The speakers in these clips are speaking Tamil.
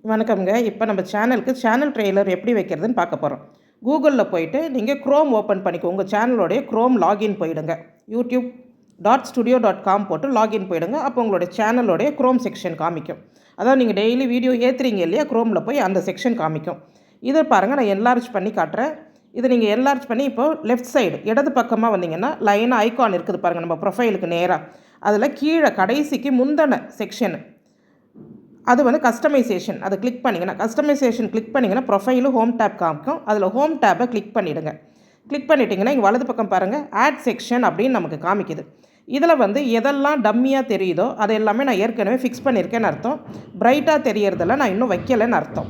வணக்கம்ங்க. இப்போ நம்ம சேனலுக்கு சேனல் ட்ரெய்லர் எப்படி வைக்கிறதுன்னு பார்க்க போகிறோம். கூகுளில் போயிட்டு நீங்கள் க்ரோம் ஓப்பன் பண்ணிக்கோ. உங்கள் சேனலோடைய க்ரோம் லாகின் போயிடுங்க. youtube.studio.com போட்டு லாகின் போயிடுங்க. அப்போ உங்களுடைய சேனலோடைய க்ரோம் செக்ஷன் காமிக்கும். அதாவது நீங்கள் டெய்லி வீடியோ ஏற்றுறீங்க இல்லையா, க்ரோமில் போய் அந்த செக்ஷன் காமிக்கும். இதை பாருங்கள், நான் என்லார்ஜ் பண்ணி காட்டுறேன். இதை நீங்கள் என்லார்ஜ் பண்ணி இப்போது லெஃப்ட் சைடு இடது பக்கமாக வந்தீங்கன்னா லைனாக ஐகான் இருக்குது பாருங்கள், நம்ம ப்ரொஃபைலுக்கு நேராக. அதில் கீழே கடைசிக்கு முந்தின செக்ஷன் அது வந்து கஸ்டமைசேஷன். அதை கிளிக் பண்ணிங்கன்னா கஸ்டமைசேஷன் கிளிக் பண்ணிங்கன்னா ப்ரொஃபைலு ஹோம் டேப் காமிக்கும். அதில் ஹோம் டேப்பை கிளிக் பண்ணிவிடுங்க. கிளிக் பண்ணிட்டீங்கன்னா இங்கே வலது பக்கம் பாருங்கள், ஆட் செக்ஷன் அப்படின்னு நமக்கு காமிக்குது. இதில் வந்து எதெல்லாம் டம்மியாக தெரியுதோ அதை எல்லாமே நான் ஏற்கனவே ஃபிக்ஸ் பண்ணியிருக்கேன்னு அர்த்தம். பிரைட்டாக தெரியறதெல்லாம் நான் இன்னும் வைக்கலைன்னு அர்த்தம்.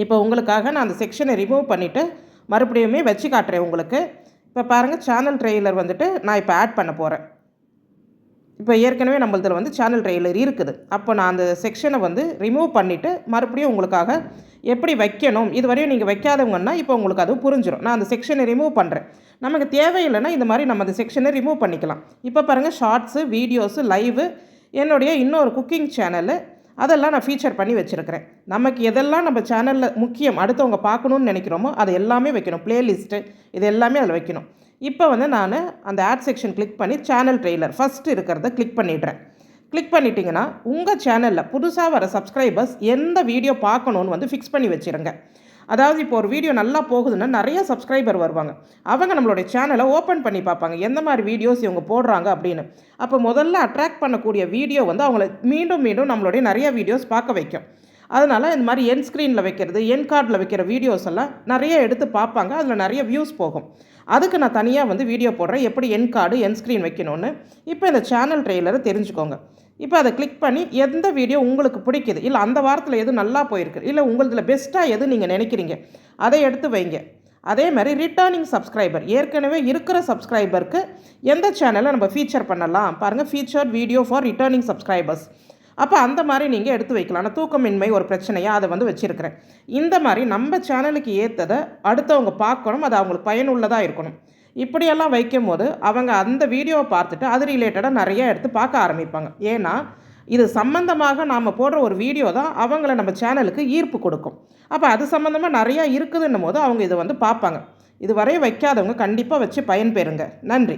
இப்போ உங்களுக்காக நான் அந்த செக்ஷனை ரிமூவ் பண்ணிவிட்டு மறுபடியுமே வச்சு காட்டுறேன் உங்களுக்கு. இப்போ பாருங்கள், சேனல் ட்ரெய்லர் வந்துட்டு நான் இப்போ ஆட் பண்ண போகிறேன். இப்போ ஏற்கனவே நம்மளதில் வந்து சேனல் ட்ரெய்லர் இருக்குது. அப்போ நான் அந்த செக்ஷனை வந்து ரிமூவ் பண்ணிவிட்டு மறுபடியும் உங்களுக்காக எப்படி வைக்கணும், இதுவரையும் நீங்கள் வைக்காதவங்கன்னா இப்போ உங்களுக்கு அது புரிஞ்சிடும். நான் அந்த செக்ஷனை ரிமூவ் பண்ணுறேன். நமக்கு தேவையில்லைன்னா இந்த மாதிரி நம்ம அந்த செக்ஷனை ரிமூவ் பண்ணிக்கலாம். இப்போ பாருங்கள், ஷார்ட்ஸு, வீடியோஸு, லைவு, என்னுடைய இன்னொரு குக்கிங் சேனலு, அதெல்லாம் நான் ஃபீச்சர் பண்ணி வச்சுருக்கிறேன். நமக்கு எதெல்லாம் நம்ம சேனலில் முக்கியம், அடுத்தவங்க பார்க்கணுன்னு நினைக்கிறோமோ அது எல்லாமே வைக்கணும். ப்ளேலிஸ்ட்டு இது எல்லாமே அதில் வைக்கணும். இப்போ வந்து நான் அந்த ஆட் செக்ஷன் கிளிக் பண்ணி சேனல் ட்ரெய்லர் ஃபஸ்ட்டு இருக்கிறத கிளிக் பண்ணிடுறேன். கிளிக் பண்ணிட்டீங்கன்னா உங்கள் சேனலில் புதுசாக வர சப்ஸ்கிரைபர்ஸ் எந்த வீடியோ பார்க்கணுன்னு வந்து ஃபிக்ஸ் பண்ணி வச்சுருங்க. அதாவது இப்போ ஒரு வீடியோ நல்லா போகுதுன்னா நிறைய சப்ஸ்கிரைபர் வருவாங்க. அவங்க நம்மளுடைய சேனலை ஓப்பன் பண்ணி பார்ப்பாங்க, எந்த மாதிரி வீடியோஸ் இவங்க போடுறாங்க அப்படின்னு. அப்போ முதல்ல அட்ராக்ட் பண்ணக்கூடிய வீடியோ வந்து அவங்கள மீண்டும் மீண்டும் நம்மளுடைய நிறைய வீடியோஸ் பார்க்க வைக்கும். அதனால் இந்த மாதிரி என் ஸ்க்ரீனில் வைக்கிறது, என் கார்டில் வைக்கிற வீடியோஸ் எல்லாம் நிறைய எடுத்து பார்ப்பாங்க. அதில் நிறைய வியூஸ் போகும். அதுக்கு நான் தனியாக வந்து வீடியோ போடுறேன், எப்படி என் கார்டு, என் ஸ்க்ரீன் வைக்கணும்னு. இப்போ இந்த சேனல் ட்ரெய்லரை தெரிஞ்சுக்கோங்க. இப்போ அதை கிளிக் பண்ணி எந்த வீடியோ உங்களுக்கு பிடிக்குது, இல்லை அந்த வாரத்தில் எது நல்லா போயிருக்கு, இல்லை உங்களதில் பெஸ்ட்டாக எது நீங்கள் நினைக்கிறீங்க அதை எடுத்து வைங்க. அதே மாதிரி ரிட்டர்னிங் சப்ஸ்கிரைபர், ஏற்கனவே இருக்கிற சப்ஸ்கிரைபருக்கு எந்த சேனலை நம்ம ஃபீச்சர் பண்ணலாம் பாருங்கள், feature video for returning subscribers. அப்போ அந்த மாதிரி நீங்கள் எடுத்து வைக்கலாம். நான் தூக்கமின்மை ஒரு பிரச்சனையாக அதை வந்து வச்சுருக்கிறேன். இந்த மாதிரி நம்ம சேனலுக்கு ஏற்றதை அடுத்தவங்க பார்க்கணும், அது அவங்களுக்கு பயனுள்ளதாக இருக்கணும். இப்படியெல்லாம் வைக்கும் போது அவங்க அந்த வீடியோவை பார்த்துட்டு அது ரிலேட்டடாக நிறைய எடுத்து பார்க்க ஆரம்பிப்பாங்க. ஏன்னா இது சம்மந்தமாக நாம் போடுற ஒரு வீடியோ தான் அவங்கள நம்ம சேனலுக்கு ஈர்ப்பு கொடுக்கும். அப்போ அது சம்மந்தமாக நிறையா இருக்குதுன்னும் போது அவங்க இதை வந்து பார்ப்பாங்க. இதுவரை வைக்காதவங்க கண்டிப்பாக வச்சு பயன்பெறுங்க. நன்றி.